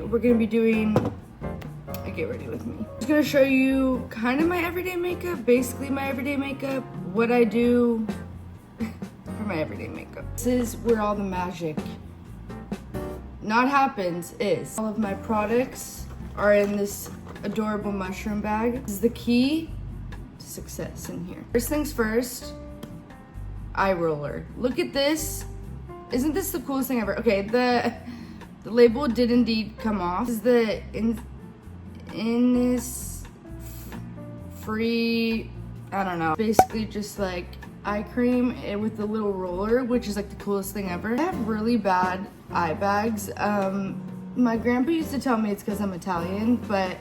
we're gonna be doing a get ready with me. I'm just gonna show you kind of my everyday makeup, basically my everyday makeup, what I do for my everyday makeup. This is where all the magic not happens is. All of my products are in this adorable mushroom bag. This is the key to success in here. First things first, eye roller. Look at this. Isn't this the coolest thing ever? Okay, the label did indeed come off. This is the Innisfree, I don't know. Basically just like eye cream with the little roller, which is like the coolest thing ever. I have really bad eye bags. My grandpa used to tell me it's because I'm Italian, but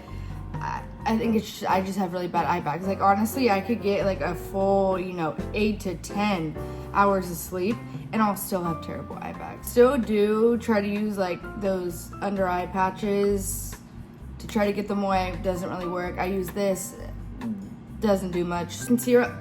I think it's I just have really bad eye bags. Like honestly, I could get like a full, 8 to 10 hours of sleep and I'll still have terrible eye bags. Still do try to use like those under eye patches to try to get them away. It doesn't really work. I use this, doesn't do much. Concealer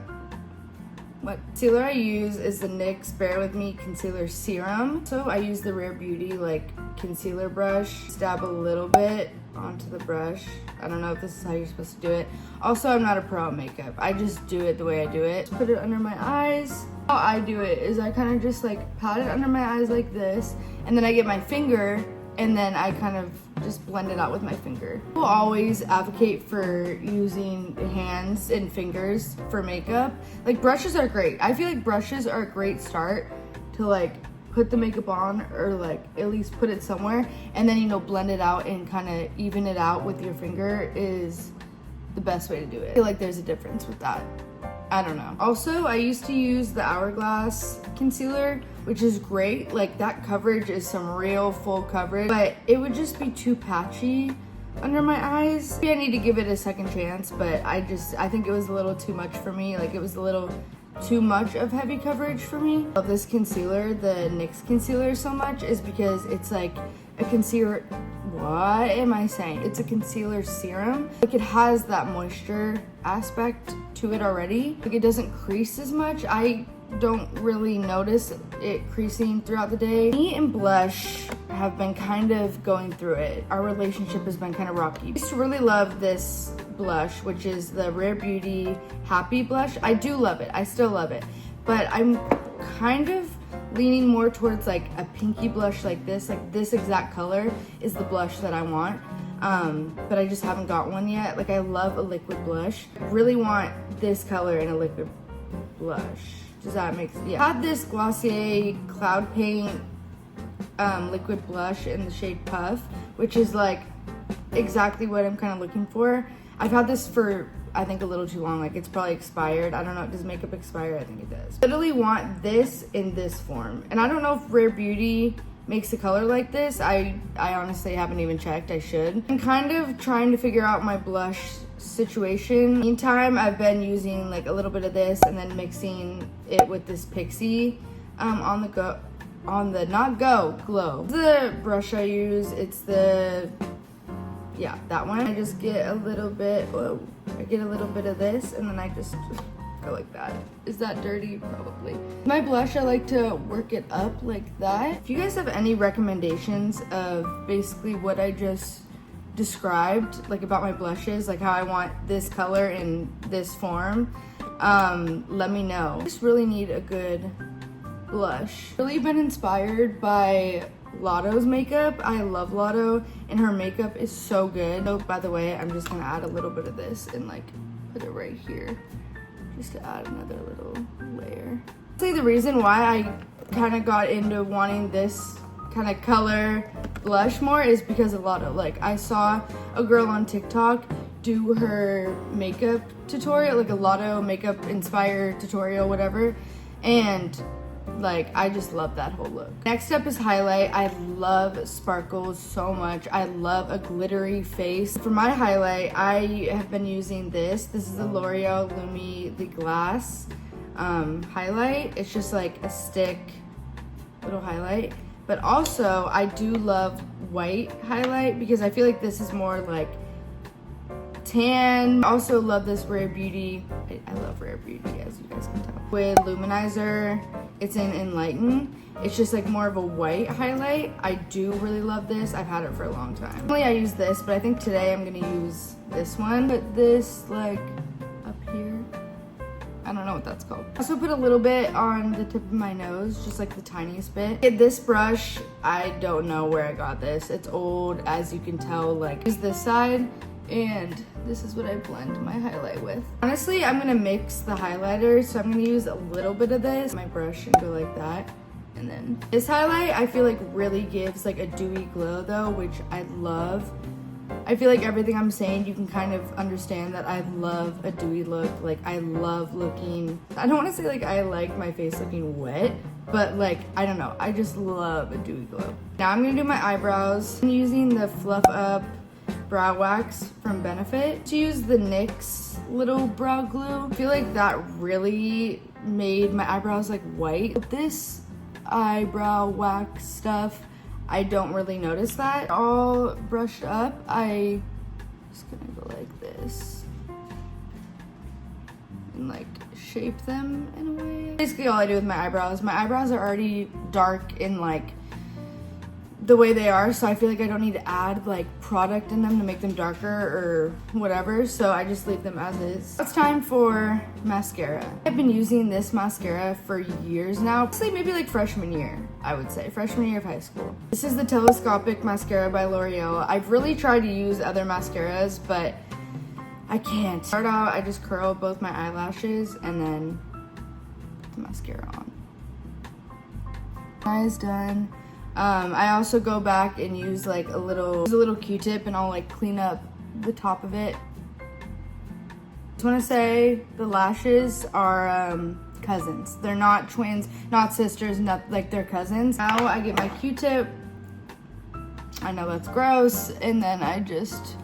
I use is the NYX Bear With Me Concealer Serum. So I use the Rare Beauty like concealer brush, stab a little bit onto the brush. I don't know if this is how you're supposed to do it. Also, I'm not a pro at makeup. I just do it the way I do it. Put it under my eyes. How I do it is I kind of just like pat it under my eyes like this, and then I get my finger and then I kind of just blend it out with my finger. I will always advocate for using hands and fingers for makeup. Like brushes are great. I feel like brushes are a great start to like put the makeup on, or like at least put it somewhere, and then blend it out and kind of even it out with your finger is the best way to do it. I feel like there's a difference with that. I don't know. Also, I used to use the Hourglass concealer, which is great. Like that coverage is some real full coverage, but it would just be too patchy under my eyes. Maybe I need to give it a second chance, but I think it was a little too much for me. Like it was a little too much of heavy coverage for me. I love this concealer, the NYX concealer, so much is because it's like a concealer. What am I saying? It's a concealer serum. Like it has that moisture aspect to it already. Like it doesn't crease as much. I don't really notice it creasing throughout the day. Me and blush have been kind of going through it. Our relationship has been kind of rocky. I used to really love this blush, which is the Rare Beauty Happy Blush. I do love it. I still love it. But I'm kind of leaning more towards like a pinky blush like this. Like this exact color is the blush that I want. But I just haven't got one yet. Like I love a liquid blush. I really want this color in a liquid blush. Does that make sense? Yeah. I had this Glossier Cloud Paint liquid blush in the shade Puff, which is like exactly what I'm kind of looking for. I've had this for I think a little too long. Like it's probably expired. I don't know. Does makeup expire? I think it does. Literally want this in this form. And I don't know if Rare Beauty makes a color like this. I honestly haven't even checked. I should. I'm kind of trying to figure out my blush situation. Meantime, I've been using like a little bit of this and then mixing it with this Pixie on the Not Go Glow. The brush I use, it's the that one. I just get a little bit, I get a little bit of this and then I just go like that. Is that dirty? Probably. My blush, I like to work it up like that. If you guys have any recommendations of basically what I just described, like about my blushes, like how I want this color in this form, let me know. I just really need a good blush. Really been inspired by Lotto's makeup. I love Lotto and her makeup is so good. So by the way, I'm just gonna add a little bit of this and like put it right here just to add another little layer. I'd say the reason why I kind of got into wanting this kind of color blush more is because of Lotto. Like I saw a girl on TikTok do her makeup tutorial, like a Lotto makeup inspired tutorial, whatever, and like I just love that whole look. Next up is highlight. I love sparkles so much. I love a glittery face. For my highlight, I have been using this. This is the L'Oreal Lumi The Glass highlight. It's just like a stick little highlight. But also, I do love white highlight because I feel like this is more like tan. I also love this Rare Beauty. I love Rare Beauty, as you guys can tell. With Luminizer, it's in Enlighten. It's just like more of a white highlight. I do really love this. I've had it for a long time. Normally I use this, but I think today I'm gonna use this one. Put this like up here. I don't know what that's called. I also put a little bit on the tip of my nose, just like the tiniest bit. Okay, this brush, I don't know where I got this. It's old, as you can tell. Like, use this side, and this is what I blend my highlight with. Honestly, I'm gonna mix the highlighter, so I'm gonna use a little bit of this, my brush, and go like that. And then this highlight, I feel like really gives like a dewy glow though, which I love. I feel like everything I'm saying, you can kind of understand that I love a dewy look. Like, I love looking, I don't want to say like I like my face looking wet, but like, I don't know, I just love a dewy glow. Now I'm gonna do my eyebrows. I'm using the Fluff Up Brow Wax from Benefit. To use the NYX little brow glue. I feel like that really made my eyebrows like white. This eyebrow wax stuff, I don't really notice that. All brushed up, I just gonna go like this and like shape them in a way. Basically all I do with my eyebrows are already dark in like the way they are, so I feel like I don't need to add like product in them to make them darker or whatever, so I just leave them as is. It's time for mascara. I've been using this mascara for years now. Honestly, maybe like freshman year, I would say. Freshman year of high school. This is the Telescopic Mascara by L'Oreal. I've really tried to use other mascaras, but I can't. Start out, I just curl both my eyelashes and then put the mascara on. Eyes done. I also go back and use like a little Q-tip and I'll like clean up the top of it. Just want to say the lashes are cousins. They're not twins, not sisters, not like they're cousins. Now I get my Q-tip. I know that's gross, and then I just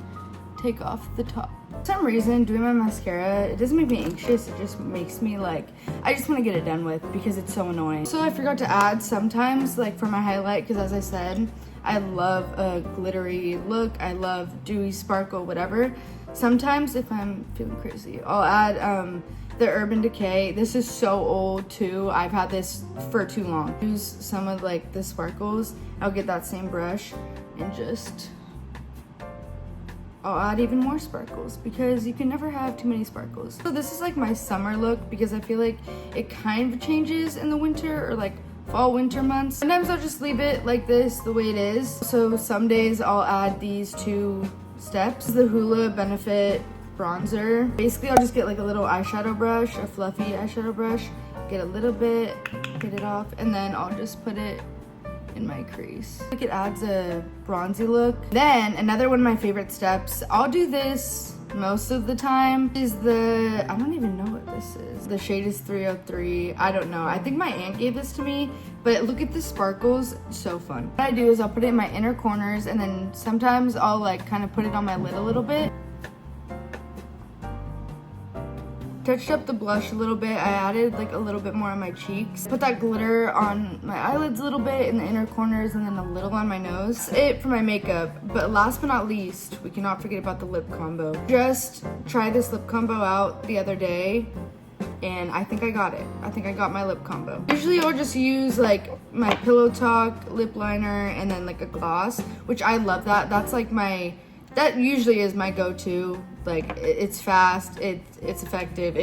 take off the top. For some reason, doing my mascara, it doesn't make me anxious, it just makes me like, I just want to get it done with because it's so annoying. So I forgot to add sometimes, like for my highlight, because as I said, I love a glittery look, I love dewy sparkle, whatever. Sometimes if I'm feeling crazy, I'll add the Urban Decay. This is so old too, I've had this for too long. Use some of like the sparkles, I'll get that same brush and just I'll add even more sparkles because you can never have too many sparkles. So this is like my summer look because I feel like it kind of changes in the winter or like fall winter months. Sometimes I'll just leave it like this the way it is. So some days I'll add these two steps. The Hoola Benefit bronzer. Basically I'll just get like a little eyeshadow brush, a fluffy eyeshadow brush, get a little bit, get it off, and then I'll just put it in my crease. Like it adds a bronzy look. Then another one of my favorite steps, I'll do this most of the time, is the, I don't even know what this is. The shade is 303, I don't know. I think my aunt gave this to me, but look at the sparkles, so fun. What I do is I'll put it in my inner corners and then sometimes I'll like kind of put it on my lid a little bit. Touched up the blush a little bit. I added like a little bit more on my cheeks. Put that glitter on my eyelids a little bit in the inner corners and then a little on my nose. That's it for my makeup. But last but not least, we cannot forget about the lip combo. Just tried this lip combo out the other day and I think I got it. I think I got my lip combo. Usually I'll just use like my Pillow Talk lip liner and then like a gloss, which I love that. That's like my, that usually is my go-to. Like it's fast, it's effective,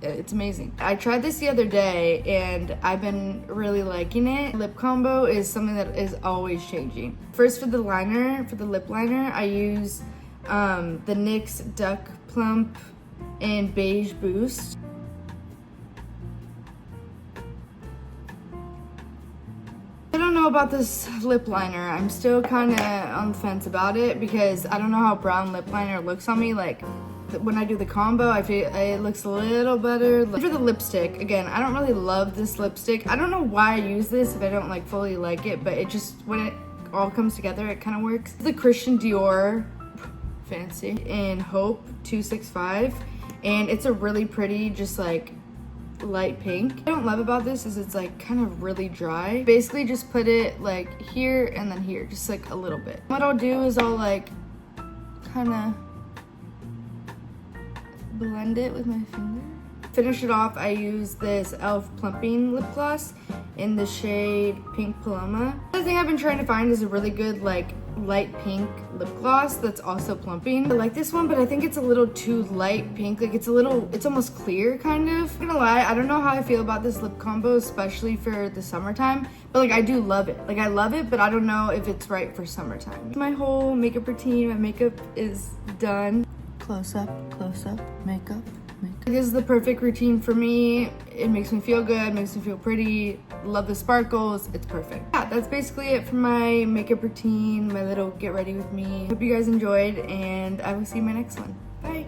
it's amazing. I tried this the other day and I've been really liking it. Lip combo is something that is always changing. First for the liner, for the lip liner, I use the NYX Duck Plump and Beige Boost. I don't know about this lip liner. I'm still kind of on the fence about it because I don't know how brown lip liner looks on me. Like when I do the combo, I feel it looks a little better. For the lipstick, again, I don't really love this lipstick. I don't know why I use this if I don't like fully like it, but it just, when it all comes together, it kind of works. The Christian Dior, fancy, in Hope 265, and it's a really pretty, just like light pink. What I don't love about this is it's like kind of really dry. Basically just put it like here and then here, just like a little bit. What I'll do is I'll like kind of blend it with my finger. Finish it off, I use this e.l.f. plumping lip gloss in the shade Pink Paloma. The thing I've been trying to find is a really good like light pink lip gloss that's also plumping. I like this one, but I think it's a little too light pink. Like it's almost clear kind of. I'm not gonna lie, I don't know how I feel about this lip combo, especially for the summertime, but like I do love it. Like I love it, but I don't know if it's right for summertime. My whole makeup routine, my makeup is done. Close up, makeup. This is the perfect routine for me. It makes me feel good, makes me feel pretty, love the sparkles, it's perfect. Yeah, that's basically it for my makeup routine, my little get ready with me. Hope you guys enjoyed, and I will see you in my next one. Bye.